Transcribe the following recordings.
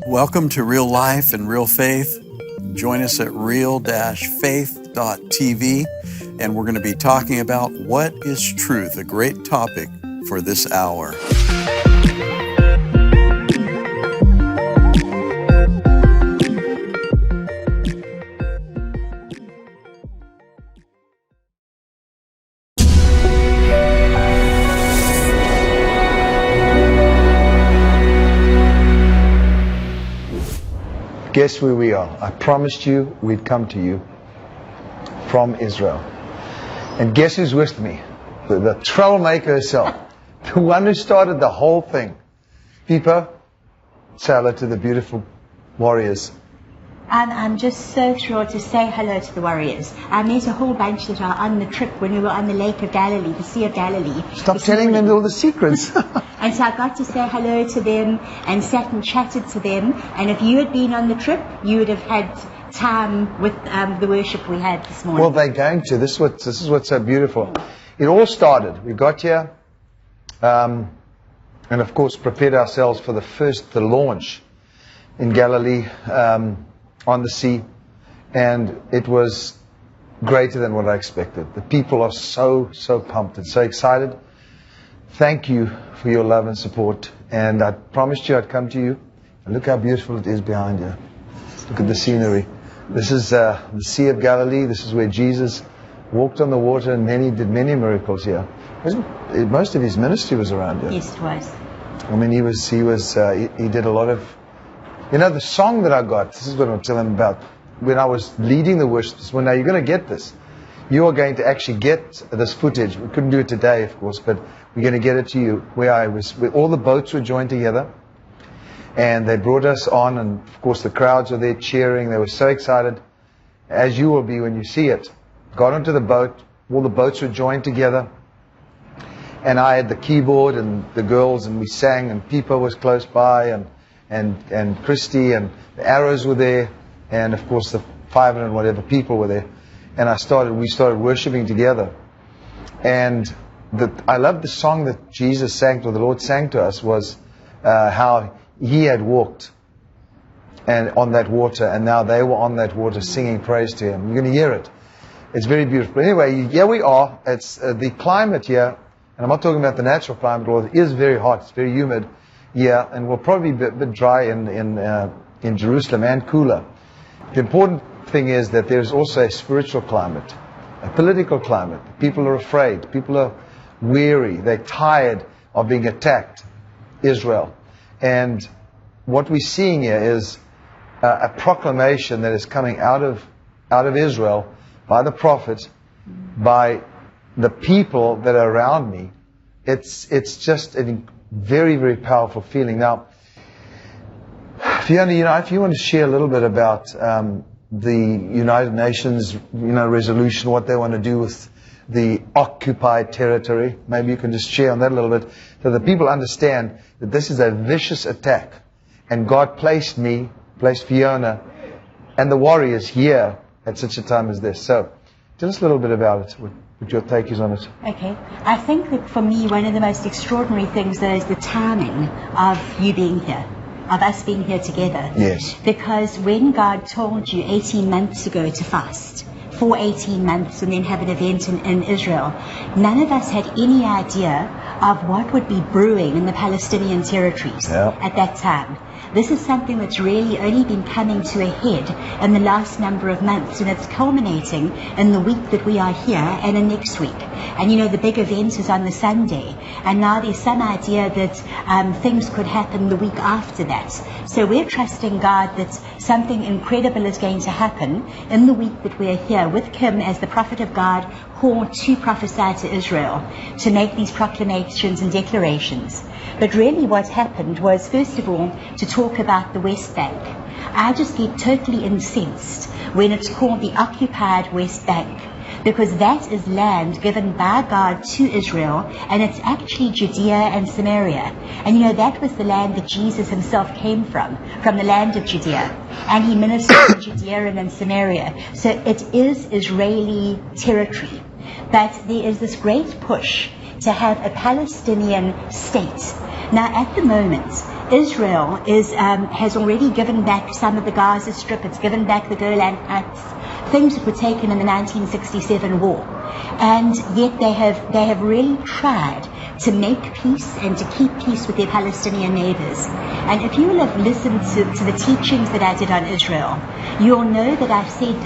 Welcome to Real Life and Real Faith. Join us at real-faith.tv, and we're going to be talking about what is truth, a great topic for this hour. Guess where we are? I promised you we'd come to you from Israel. And guess who's with me? The troublemaker herself. The one who started the whole thing. Pipa, say hello to the beautiful warriors. I'm just so thrilled to say hello to the warriors. I met a whole bunch that are on the trip when we were on the Lake of Galilee, the Sea of Galilee. Stop telling them all the secrets. And so I got to say hello to them and sat and chatted to them. And if you had been on the trip, you would have had time with the worship we had this morning. Well, they're going to. This is what's so beautiful. It all started. We got here, and of course prepared ourselves for the launch in Galilee. On the sea, and it was greater than what I expected. The people are so pumped and so excited. Thank you for your love and support, and I promised you I'd come to you. And look how beautiful it is behind you. Look at the scenery. This is the Sea of Galilee. This is where Jesus walked on the water and did many miracles here. Most of his ministry was around here. Yes, it was. I mean, he did a lot of. You know, the song that I got, this is what I'm telling about, when I was leading the worship, well, now you're going to get this. You are going to actually get this footage. We couldn't do it today, of course, but we're going to get it to you, where all the boats were joined together, and they brought us on, and of course the crowds were there cheering. They were so excited, as you will be when you see it. Got onto the boat, all the boats were joined together, and I had the keyboard and the girls, and we sang, and Pipa was close by, and Christy, and the arrows were there, and of course the 500 and whatever people were there, and we started worshiping together. And I love the song that Jesus sang, or the Lord sang to us, was how he had walked and on that water, and now they were on that water singing praise to him. You're going to hear it. It's very beautiful. Anyway, here we are. It's the climate here, and I'm not talking about the natural climate, although it is very hot. It's very humid. Yeah, and we'll probably be a bit dry in Jerusalem and cooler. The important thing is that there's also a spiritual climate, a political climate. People are afraid. People are weary. They're tired of being attacked, Israel. And what we're seeing here is a proclamation that is coming out of Israel by the prophet, by the people that are around me. It's just an very, very powerful feeling. Now, Fiona, if you want to share a little bit about the United Nations, resolution, what they want to do with the occupied territory, maybe you can just share on that a little bit, so that people understand that this is a vicious attack, and God placed Fiona and the warriors here at such a time as this. So, tell us a little bit about it. What your take is on it. Okay. I think that for me, one of the most extraordinary things, though, is the timing of you being here, of us being here together. Yes. Because when God told you 18 months ago to fast for 18 months and then have an event in Israel, none of us had any idea of what would be brewing in the Palestinian territories at that time. This is something that's really only been coming to a head in the last number of months, and it's culminating in the week that we are here and in next week. And the big event is on the Sunday, and now there's some idea that things could happen the week after that. So we're trusting God that something incredible is going to happen in the week that we're here with Kim as the prophet of God, called to prophesy to Israel, to make these proclamations and declarations. But really what happened was, first of all, to talk about the West Bank. I just get totally incensed when it's called the occupied West Bank, because that is land given by God to Israel, and it's actually Judea and Samaria. And that was the land that Jesus himself came from the land of Judea. And he ministered in Judea and in Samaria. So it is Israeli territory. But there is this great push to have a Palestinian state. Now, at the moment, Israel has already given back some of the Gaza Strip. It's given back the Golan Heights, things that were taken in the 1967 war, and yet they have really tried to make peace and to keep peace with their Palestinian neighbors. And if you will have listened to the teachings that I did on Israel, you'll know that I've said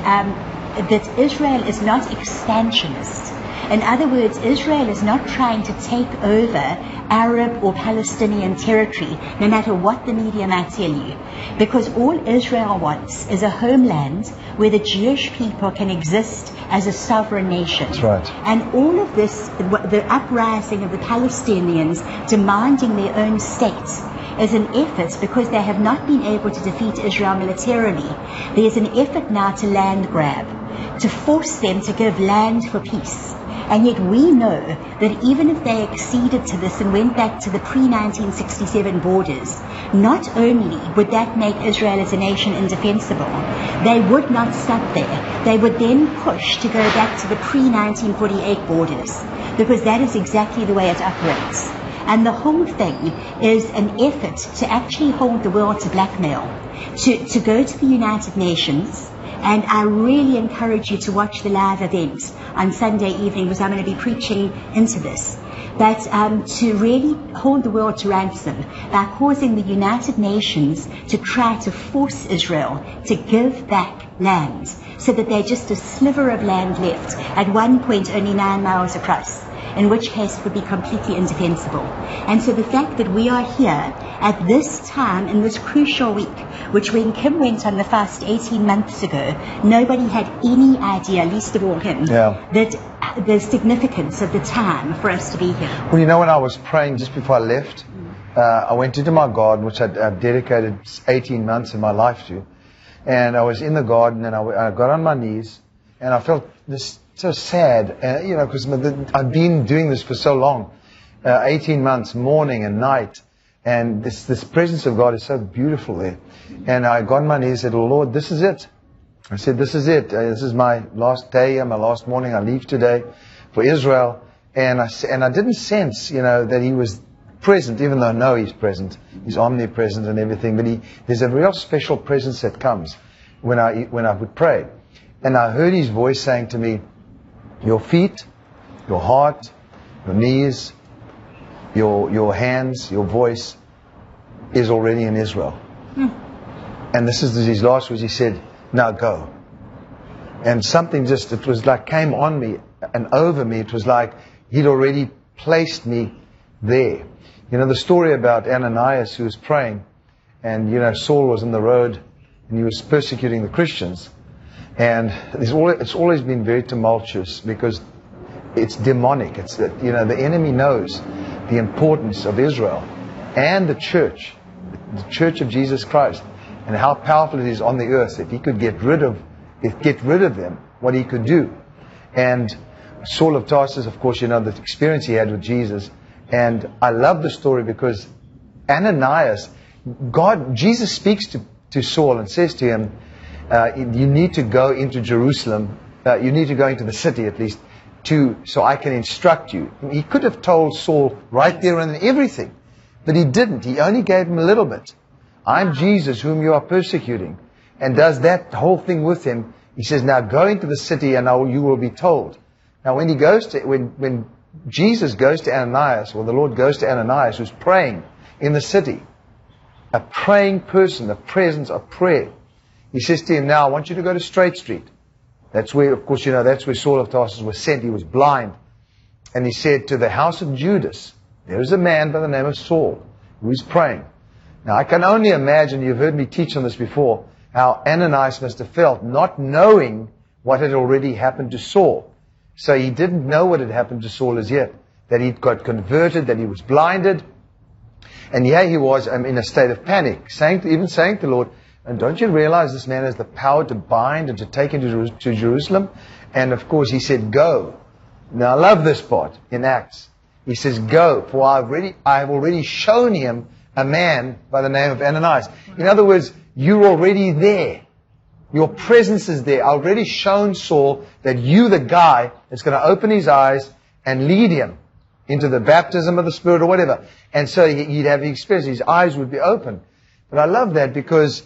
that Israel is not expansionist. In other words, Israel is not trying to take over Arab or Palestinian territory, no matter what the media might tell you. Because all Israel wants is a homeland where the Jewish people can exist as a sovereign nation. That's right. And all of this, the uprising of the Palestinians demanding their own state, is an effort, because they have not been able to defeat Israel militarily. There's an effort now to land grab, to force them to give land for peace. And yet we know that even if they acceded to this and went back to the pre-1967 borders, not only would that make Israel as a nation indefensible, they would not stop there. They would then push to go back to the pre-1948 borders, because that is exactly the way it operates. And the whole thing is an effort to actually hold the world to blackmail, to go to the United Nations. And I really encourage you to watch the live event on Sunday evening, because I'm going to be preaching into this. But to really hold the world to ransom by causing the United Nations to try to force Israel to give back land, so that they're just a sliver of land left, at one point only 9 miles across, in which case it would be completely indefensible. And so the fact that we are here at this time, in this crucial week, which when Kim went on the fast 18 months ago, nobody had any idea, least of all him, that the significance of the time for us to be here. Well, you know, when I was praying just before I left, I went into my garden, which I've dedicated 18 months of my life to. And I was in the garden, and I got on my knees, and I felt this so sad, you know, because I've been doing this for so long, 18 months, morning and night, and this presence of God is so beautiful there. And I got on my knees and said, Lord, this is it. I said, this is it. This is my last day and my last morning. I leave today for Israel. And I didn't sense, you know, that He was present, even though I know He's present. He's omnipresent and everything. But there's a real special presence that comes when I would pray. And I heard His voice saying to me, your feet, your heart, your knees, your hands, your voice is already in Israel. And this is His last words. He said, now go. And something just, it was like came on me and over me. It was like He'd already placed me there. You know, the story about Ananias who was praying, and, you know, Saul was on the road and he was persecuting the Christians. And it's always been very tumultuous, because it's demonic. It's that, you know, the enemy knows the importance of Israel and the church of Jesus Christ, and how powerful it is on the earth. If he could get rid of them, what he could do. And Saul of Tarsus, of course, you know, the experience he had with Jesus. And I love the story because Ananias, Jesus speaks to Saul and says to him, you need to go into Jerusalem. You need to go into the city at least, so I can instruct you. He could have told Saul right there and everything, but he didn't. He only gave him a little bit. I'm Jesus whom you are persecuting. And does that whole thing with him. He says, now go into the city and you will be told. Now when when Jesus goes to Ananias, or the Lord goes to Ananias, who's praying in the city, a praying person, the presence of prayer, He says to him, now I want you to go to Straight Street. That's where, of course, you know, that's where Saul of Tarsus was sent. He was blind. And he said, to the house of Judas, there is a man by the name of Saul who is praying. Now I can only imagine, you've heard me teach on this before, how Ananias must have felt, not knowing what had already happened to Saul. So he didn't know what had happened to Saul as yet, that he'd got converted, that he was blinded. And here he was in a state of panic, even saying to the Lord, and don't you realize this man has the power to bind and to take him to Jerusalem? And of course he said, go. Now I love this part in Acts. He says, go, for I have already shown him a man by the name of Ananias. In other words, you're already there. Your presence is there. I've already shown Saul that you're the guy that's going to open his eyes and lead him. into the baptism of the Spirit or whatever. And so he'd have the experience. His eyes would be open. But I love that because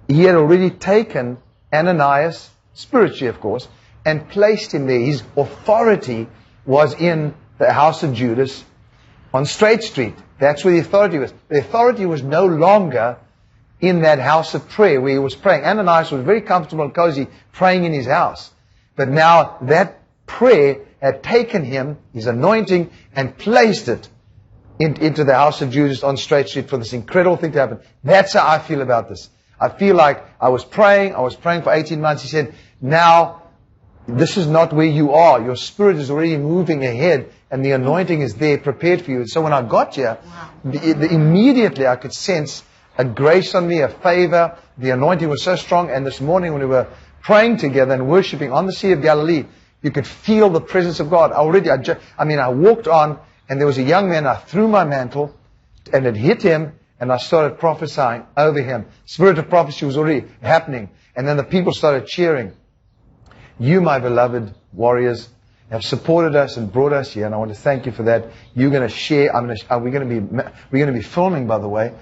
he had already taken Ananias, spiritually of course, and placed him there. His authority was in the house of Judas on Straight Street. That's where the authority was. The authority was no longer in that house of prayer where he was praying. Ananias was very comfortable and cozy praying in his house. But now that prayer had taken him, his anointing, and placed it into the house of Judas on Straight Street for this incredible thing to happen. That's how I feel about this. I feel like I was praying for 18 months. He said, now, this is not where you are. Your spirit is already moving ahead, and the anointing is there prepared for you. And so when I got here, immediately I could sense a grace on me, a favor. The anointing was so strong. And this morning when we were praying together and worshiping on the Sea of Galilee, you could feel the presence of God. I walked on, and there was a young man. I threw my mantle, and it hit him, and I started prophesying over him. Spirit of prophecy was already happening. And then the people started cheering. You, my beloved warriors, have supported us and brought us here, and I want to thank you for that. You're going to share. We're going to be filming, by the way,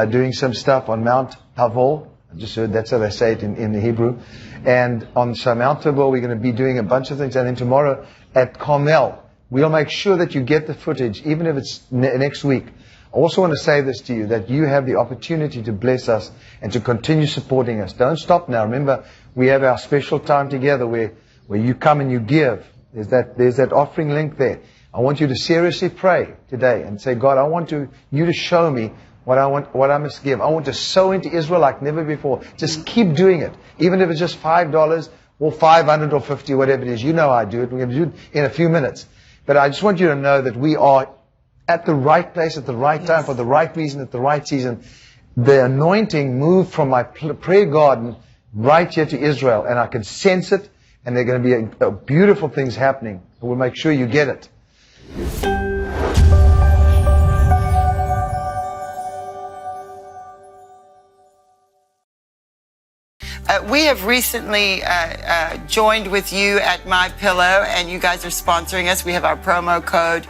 doing some stuff on Mount Tabor. I just heard that's how they say it in the Hebrew. And on Mount Tabor, we're going to be doing a bunch of things. And then tomorrow at Carmel, we'll make sure that you get the footage, even if it's next week. I also want to say this to you, that you have the opportunity to bless us and to continue supporting us. Don't stop now. Remember, we have our special time together where you come and you give. There's that offering link there. I want you to seriously pray today and say, God, I want you to show me what I must give. I want to sow into Israel like never before. Just keep doing it. Even if it's just $5 or $500 or $50, whatever it is. You know I do it. We're going to do it in a few minutes. But I just want you to know that we are at the right place at the right time for the right reason at the right season. The anointing moved from my prayer garden right here to Israel, and I can sense it, and there are going to be beautiful things happening. We'll make sure you get it. We have recently joined with you at My Pillow, and you guys are sponsoring us. We have our promo code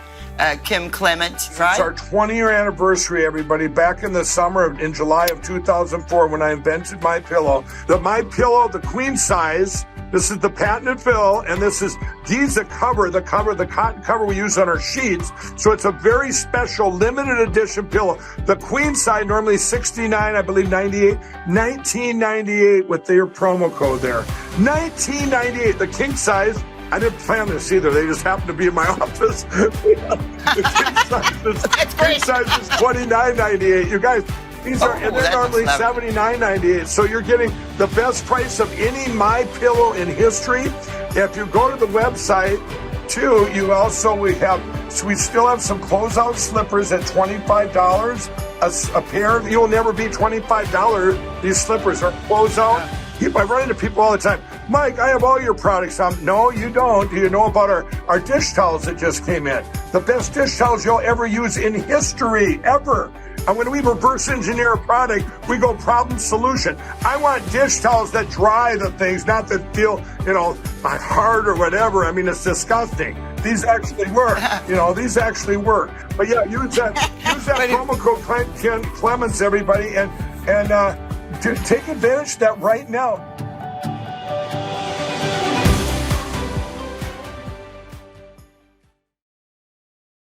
Kim Clement, right? It's our 20-year anniversary, everybody. Back in the summer, in July of 2004, when I invented My Pillow. The My Pillow, the queen size. This is the patented fill, and this is the cotton cover we use on our sheets. So it's a very special, limited edition pillow. The queen size, normally $69, I believe $98, $19.98 with their promo code there. $19.98. The king size, I didn't plan this either. They just happened to be in my office. The king size is $29.98. You guys, these are, and they're normally $79.98. So you're getting the best price of any My Pillow in history. If you go to the website too, we still have some closeout slippers at $25 a pair. You'll never be $25. These slippers are closeout. I run into people all the time. Mike, I have all your products. No, you don't. Do you know about our dish towels that just came in? The best dish towels you'll ever use in history, ever. And when we reverse engineer a product, we go problem solution. I want dish towels that dry the things, not that feel, hard or whatever. I mean, it's disgusting. These actually work. These actually work. But yeah, use that promo code Kim Clements, everybody, and take advantage of that right now.